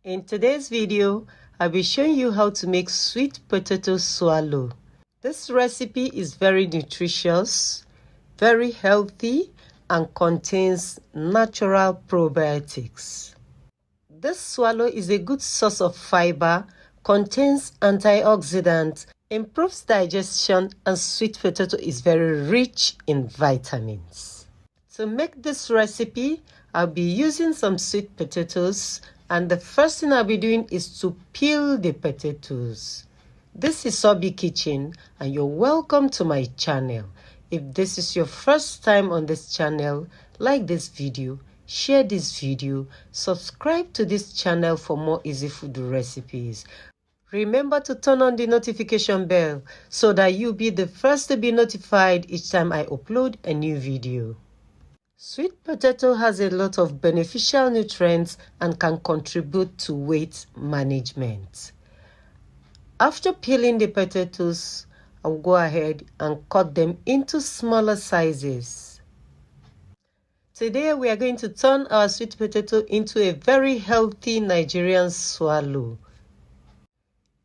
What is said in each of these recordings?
In today's video, I'll be showing you how to make sweet potato swallow. This recipe is very nutritious, very healthy, and contains natural probiotics. This swallow is a good source of fiber, contains antioxidants, improves digestion, and sweet potato is very rich in vitamins. To make this recipe, I'll be using some sweet potatoes, and the first thing I'll be doing is to peel the potatoes. This is Obi Kitchen, and you're welcome to my channel. If this is your first time on this channel, like this video, share this video, subscribe to this channel for more easy food recipes. Remember to turn on the notification bell so that you'll be the first to be notified each time I upload a new video. Sweet potato has a lot of beneficial nutrients and can contribute to weight management. After peeling the potatoes, I'll go ahead and cut them into smaller sizes. Today we are going to turn our sweet potato into a very healthy Nigerian swallow.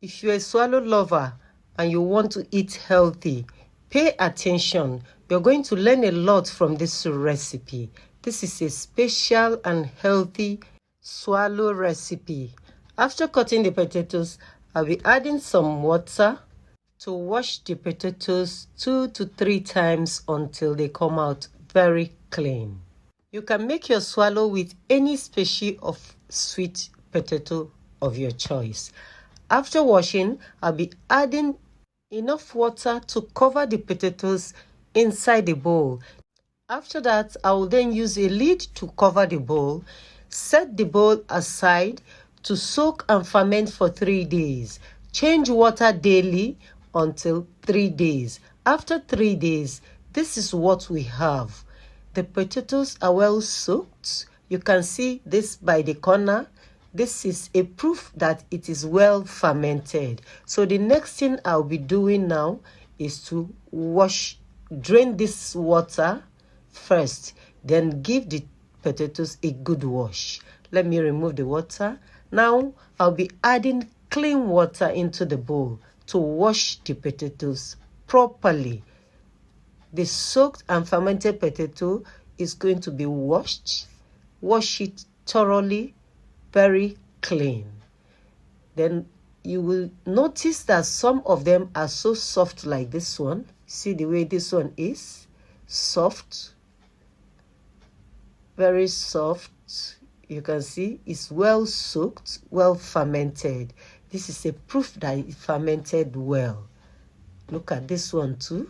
If you're a swallow lover and you want to eat healthy, pay attention. You're going to learn a lot from this recipe. This is a special and healthy swallow recipe. After cutting the potatoes, I'll be adding some water to wash the potatoes 2 to 3 times until they come out very clean. You can make your swallow with any species of sweet potato of your choice. After washing, I'll be adding enough water to cover the potatoes inside the bowl. After that, I will then use a lid to cover the bowl. Set the bowl aside to soak and ferment for 3 days. Change water daily until 3 days. After 3 days, this is what we have. The potatoes are well soaked. You can see this by the corner. This is a proof that it is well fermented. So the next thing I'll be doing now is to drain this water first, then give the potatoes a good wash. Let me remove the water. Now I'll be adding clean water into the bowl to wash the potatoes properly. The soaked and fermented potato is going to be washed. Wash it thoroughly, very clean. Then you will notice that some of them are so soft like this one. See the way this one is? Soft. Very soft. You can see it's well soaked, well fermented. This is a proof that it fermented well. Look at this one too.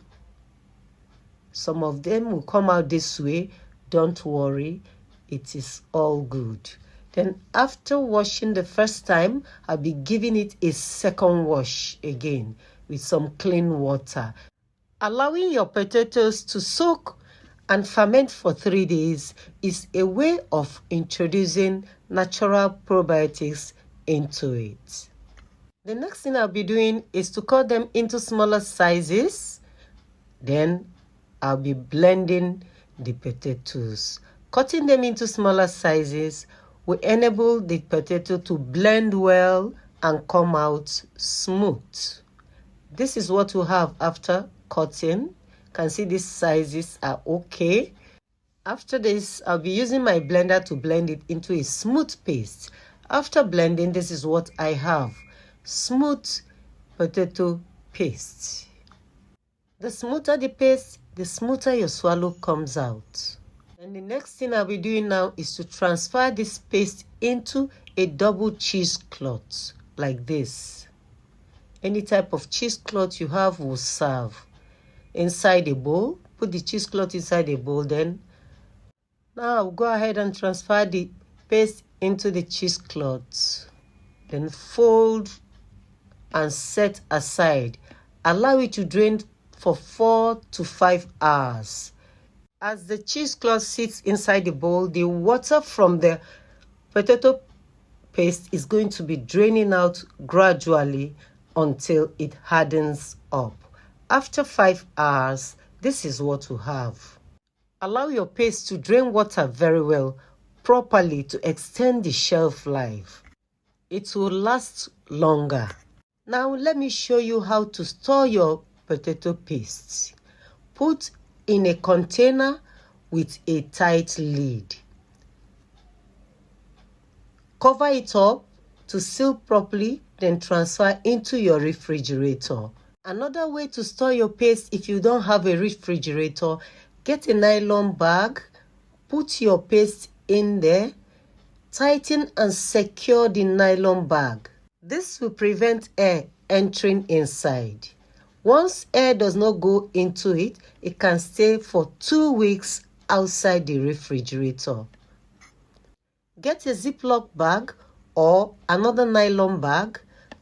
Some of them will come out this way. Don't worry, it is all good. Then after washing the first time, I'll be giving it a second wash again with some clean water. Allowing your potatoes to soak and ferment for 3 days is a way of introducing natural probiotics into it. The next thing I'll be doing is to cut them into smaller sizes. Then I'll be blending the potatoes. Cutting them into smaller sizes will enable the potato to blend well and come out smooth. This is what we have after cutting. You can see these sizes are okay. After this, I'll be using my blender to blend it into a smooth paste. After blending, this is what I have. Smooth potato paste. The smoother the paste, the smoother your swallow comes out. And the next thing I'll be doing now is to transfer this paste into a double cheesecloth like this. Any type of cheesecloth you have will serve. Inside a bowl, put the cheesecloth inside a bowl. Then now I'll go ahead and transfer the paste into the cheesecloth. Then fold and set aside. Allow it to drain for 4 to 5 hours. As the cheesecloth sits inside the bowl, the water from the potato paste is going to be draining out gradually until it hardens up. After 5 hours, this is what we have. Allow your paste to drain water very well, properly to extend the shelf life. It will last longer. Now let me show you how to store your potato paste. Put in a container with a tight lid. Cover it up to seal properly, then transfer into your refrigerator. Another way to store your paste if you don't have a refrigerator, get a nylon bag, put your paste in there, tighten and secure the nylon bag. This will prevent air entering inside. Once air does not go into it, it can stay for 2 weeks outside the refrigerator. Get a Ziploc bag or another nylon bag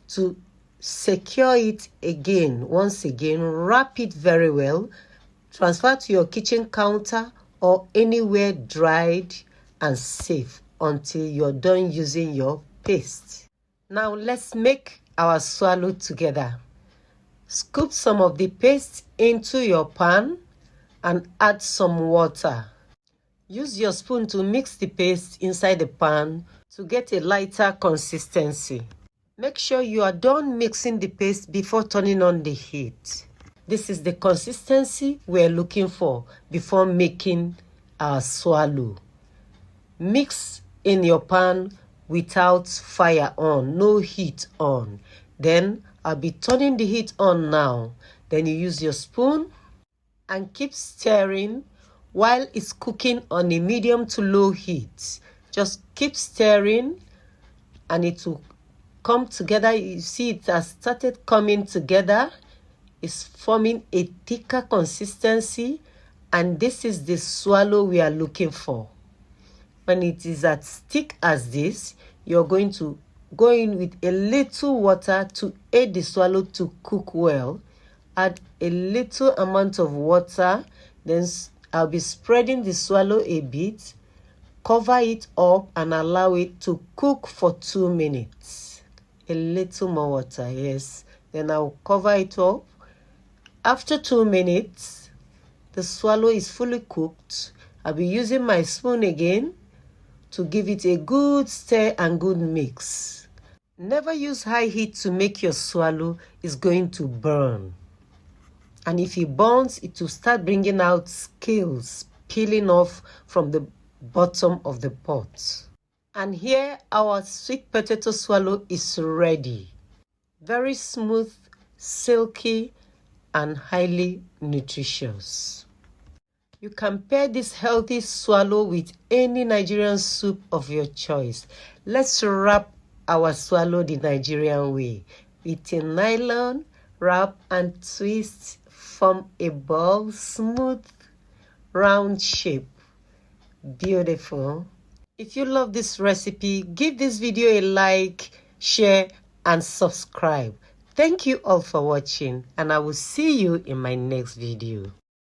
to secure it again. Once again, wrap it very well. Transfer to your kitchen counter or anywhere dried and safe until you're done using your paste. Now let's make our swallow together. Scoop some of the paste into your pan and add some water. Use your spoon to mix the paste inside the pan to get a lighter consistency. Make sure you are done mixing the paste before turning on the heat. This is the consistency we're looking for before making our swallow. Mix in your pan without fire on, no heat on. Then I'll be turning the heat on now. Then you use your spoon and keep stirring while it's cooking on a medium to low heat. Just keep stirring and it will come together. You see it has started coming together. It's forming a thicker consistency, and this is the swallow we are looking for. When it is as thick as this, you're going to go in with a little water to aid the swallow to cook well. Add a little amount of water, then I'll be spreading the swallow a bit, cover it up and allow it to cook for 2 minutes. A little more water, yes. Then I'll cover it up. After 2 minutes, the swallow is fully cooked. I'll be using my spoon again to give it a good stir and good mix. Never use high heat to make your swallow. It's going to burn. And if it burns, it will start bringing out scales, peeling off from the bottom of the pot. And here our sweet potato swallow is ready. Very smooth, silky, and highly nutritious. You can pair this healthy swallow with any Nigerian soup of your choice. Let's wrap our swallow the Nigerian way. With a nylon, wrap and twist, form a ball, smooth, round shape. Beautiful. If you love this recipe, give this video a like, share, and subscribe. Thank you all for watching, and I will see you in my next video.